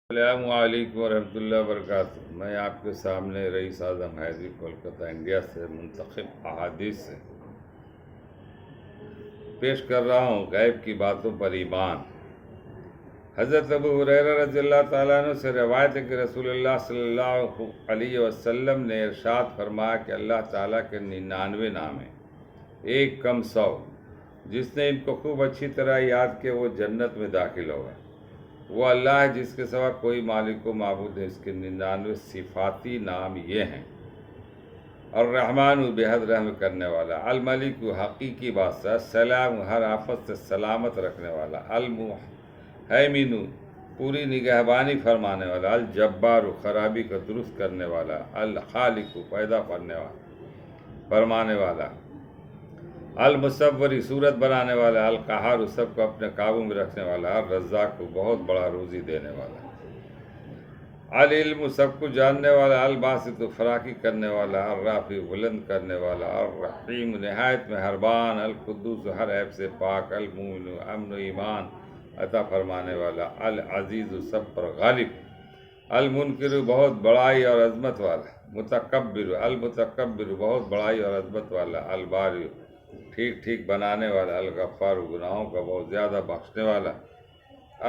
السلام علیکم ورحمۃ اللہ وبرکاتہ۔ میں آپ کے سامنے رئیس اعظم حیدری کولکتہ انڈیا سے منتخب احادیث سے پیش کر رہا ہوں غیب کی باتوں پر ایمان۔ حضرت ابو ہریرہ رضی اللہ تعالیٰ عنہ سے روایت ہے کہ رسول اللہ صلی اللہ علیہ وسلم نے ارشاد فرمایا کہ اللہ تعالیٰ کے 99 نام ہیں، ایک کم 100۔ جس نے ان کو خوب اچھی طرح یاد کیا وہ جنت میں داخل ہوگا۔ وہ اللہ ہے جس کے سوا کوئی مالک و معبود ہے۔ اس کے 99 صفاتی نام یہ ہیں: الرحمن بے حد رحم کرنے والا، الملک حقیقی بادشاہ، سلام ہر آفت سے سلامت رکھنے والا، المہیمن پوری نگہبانی فرمانے والا، الجبار خرابی کو درست کرنے والا، الخالق پیدا فرمانے والا، المصور صورت بنانے والا، القہار سب کو اپنے قابو میں رکھنے والا، الرزاق بہت بڑا روزی دینے والا، العلم سب کو جاننے والا، الباسط فراخی کرنے والا، الرافع بلند کرنے والا، الرحیم نہایت مہربان، القدوس ہر عیب سے پاک، المومن امن و ایمان عطا فرمانے والا، العزیز سب پر غالب، المنکر بہت بڑائی اور عظمت والا، متکبر المتکبر بہت بڑائی اور عظمت والا، الباری ٹھیک ٹھیک بنانے والا، الغفار گناہوں کا بہت زیادہ بخشنے والا،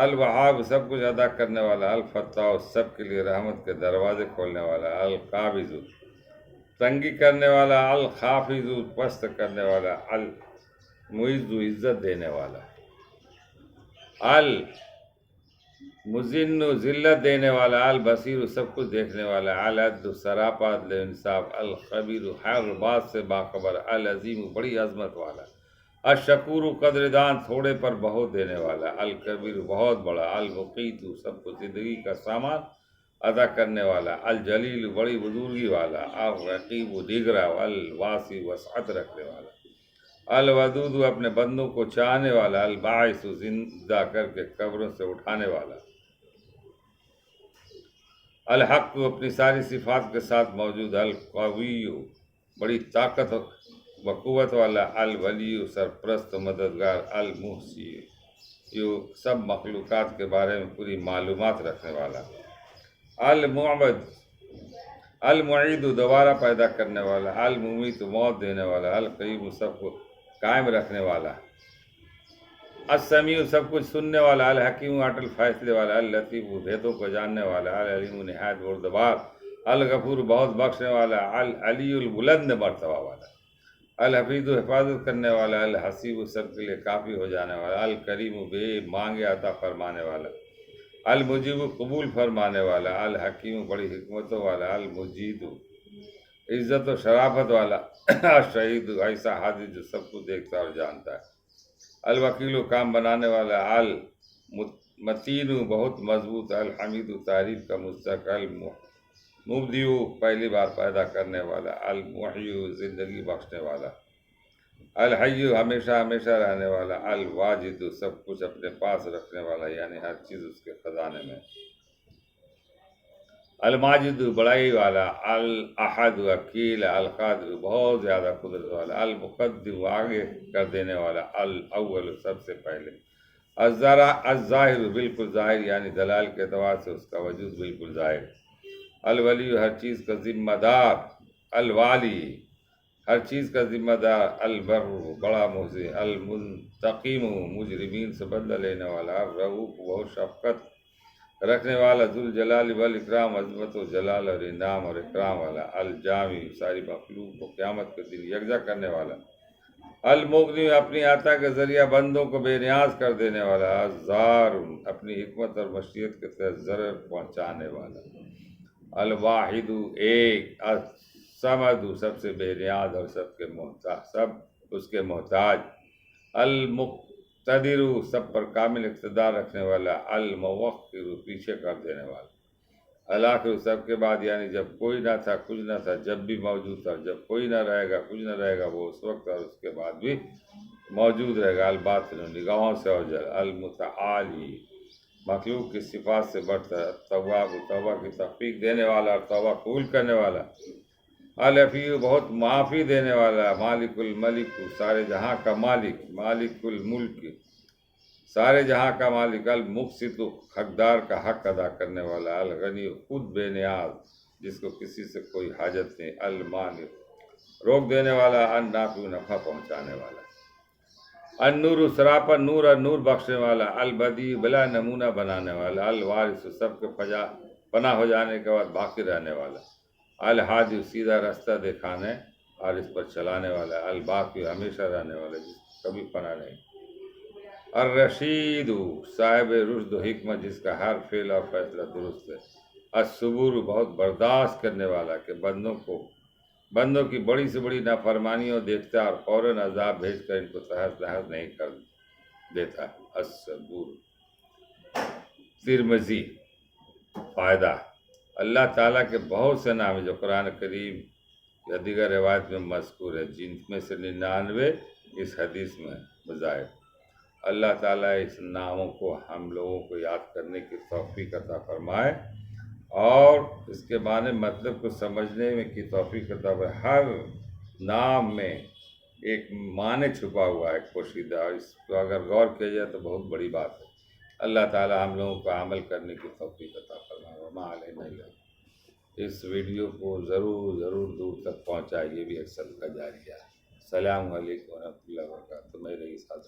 الوہاب سب کچھ ادا کرنے والا، الفتاح سب کے لیے رحمت کے دروازے کھولنے والا، القابض تنگی کرنے والا، الخافض پست کرنے والا، المعز عزت دینے والا، المذل ذلت دینے والا، البصیر سب کچھ دیکھنے والا، العدل سراپا عدل انصاف، الخبیر ہر بات سے باخبر، العظیم بڑی عظمت والا، الشکور قدردان تھوڑے پر بہت دینے والا، الکبیر بہت بڑا، المقیت سب کو زندگی کا سامان ادا کرنے والا، الجلیل بڑی بزرگی والا، الرقیب نگراں، الواسی وسعت رکھنے والا، الودود اپنے بندوں کو چاہنے والا، الباعث زندہ کر کے قبروں سے اٹھانے والا، الحق اپنی ساری صفات کے ساتھ موجود، القوی بڑی طاقت و قوت والا، الولی سرپرست مددگار، المحصی سب مخلوقات کے بارے میں پوری معلومات رکھنے والا، المعید دوبارہ پیدا کرنے والا، الممیت موت دینے والا، القیوم سب کو قائم رکھنے والا، السمیع سب کچھ سننے والا، الحکیم اٹل فیصلے والا، اللطیف بھیدوں کو جاننے والا، العلیم نہایت بردبار، الغفور بہت بخشنے والا، العلی البلند مرتبہ والا، الحفیظ حفاظت کرنے والا، الحسیب سب کے لیے کافی ہو جانے والا، الکریم بے مانگے عطا فرمانے والا، المجیب قبول فرمانے والا، الحکیم بڑی حکمتوں والا، المجید عزت و شرافت والا، الشہید ایسا حادث جو سب کو دیکھتا اور جانتا ہے، الوکیل کام بنانے والا، المتین بہت مضبوط، الحمید تعریف کا مستحق، المبدی پہلی بار پیدا کرنے والا، المحیی زندگی بخشنے والا، الحی ہمیشہ ہمیشہ رہنے والا، الواجد سب کچھ اپنے پاس رکھنے والا یعنی ہر چیز اس کے خزانے میں، الماجد بڑائی والا، الاحد اکیل، القادر بہت زیادہ قدرت والا، المقدم آگے کر دینے والا، الاول سب سے پہلے، الظاہر بالکل ظاہر یعنی دلائل کے اعتبار سے اس کا وجود بالکل ظاہر، الولی ہر چیز کا ذمہ دار، الوالی ہر چیز کا ذمہ دار، البر بڑا محسن، المنتقم مجرمین سے بدلہ لینے والا، الرؤوف بہت شفقت رکھنے والا، ذوالجلال والاکرام عظمت و جلال اور انعام اور اکرام والا، الجامع ساری مخلوق کو قیامت کے دن یکجا کرنے والا، المغنی اپنی عطا کے ذریعہ بندوں کو بے نیاز کر دینے والا، الضار اپنی حکمت اور مشیت کے تحت ضرر پہنچانے والا، الواحد ایک، الصمد سب سے بے نیاز اور سب اس کے محتاج، المقتدر سب پر کامل اقتدار رکھنے والا، الموخر پیچھے کر دینے والا، الآخر سب کے بعد یعنی جب کوئی نہ تھا کچھ نہ تھا، جب بھی موجود تھا، جب کوئی نہ رہے گا کچھ نہ رہے گا، وہ اس وقت اور اس کے بعد بھی موجود رہے گا، الباطن نگاہوں سے اوجل، المتعالی مخلوق کی صفات سے بڑھتا ہے، تواب توبہ کی تحقیق دینے والا اور توبہ قبول کرنے والا، العفو بہت معافی دینے والا، مالک الملک سارے جہاں کا مالک، مالک الملک سارے جہاں کا مالک، المقسط حقدار کا حق ادا کرنے والا، الغنی خود بے نیاز جس کو کسی سے کوئی حاجت نہیں، المانع روک دینے والا، النافع نفع پہنچانے والا، النور سراپا نور اور نور بخشنے والا، البدی بلا نمونہ بنانے والا، الوارث سب کے پناہ ہو جانے کے بعد باقی رہنے والا، الحادی سیدھا راستہ دکھانے اور اس پر چلانے والا، الباقی ہمیشہ رہنے والا جس کو کبھی پناہ نہیں، الرشید صاحب رشد و حکمت جس کا ہر فعل اور فیصلہ درست ہے، الصبور بہت برداشت کرنے والا کہ بندوں کی بڑی سے بڑی نافرمانیوں دیکھتا اور فوراً عذاب بھیج کر ان کو تحس نحس نہیں کر دیتا، الصبور۔ ترمذی فائدہ، اللہ تعالیٰ کے بہت سے نام ہیں جو قرآن کریم یا دیگر روایت میں مذکور ہے، جن میں سے 99 اس حدیث میں بظاہر۔ اللہ تعالیٰ اس ناموں کو ہم لوگوں کو یاد کرنے کی توفیق عطا فرمائے اور اس کے معنی مطلب کو سمجھنے میں کی توفیق عطا فرمائے۔ ہر نام میں ایک معنی چھپا ہوا ہے پوشیدہ، اور اس کو اگر غور کیا جائے تو بہت بڑی بات ہے۔ اللہ تعالیٰ ہم لوگوں کو عمل کرنے کی توفیق عطا فرمائے۔ وما علینا الا البلاغ۔ اس ویڈیو کو ضرور دور تک پہنچائیے، یہ بھی ایک صدقہ جاریہ ہے۔ السلام علیکم ورحمۃ اللہ وبرکاتہ۔ میرے ساتھ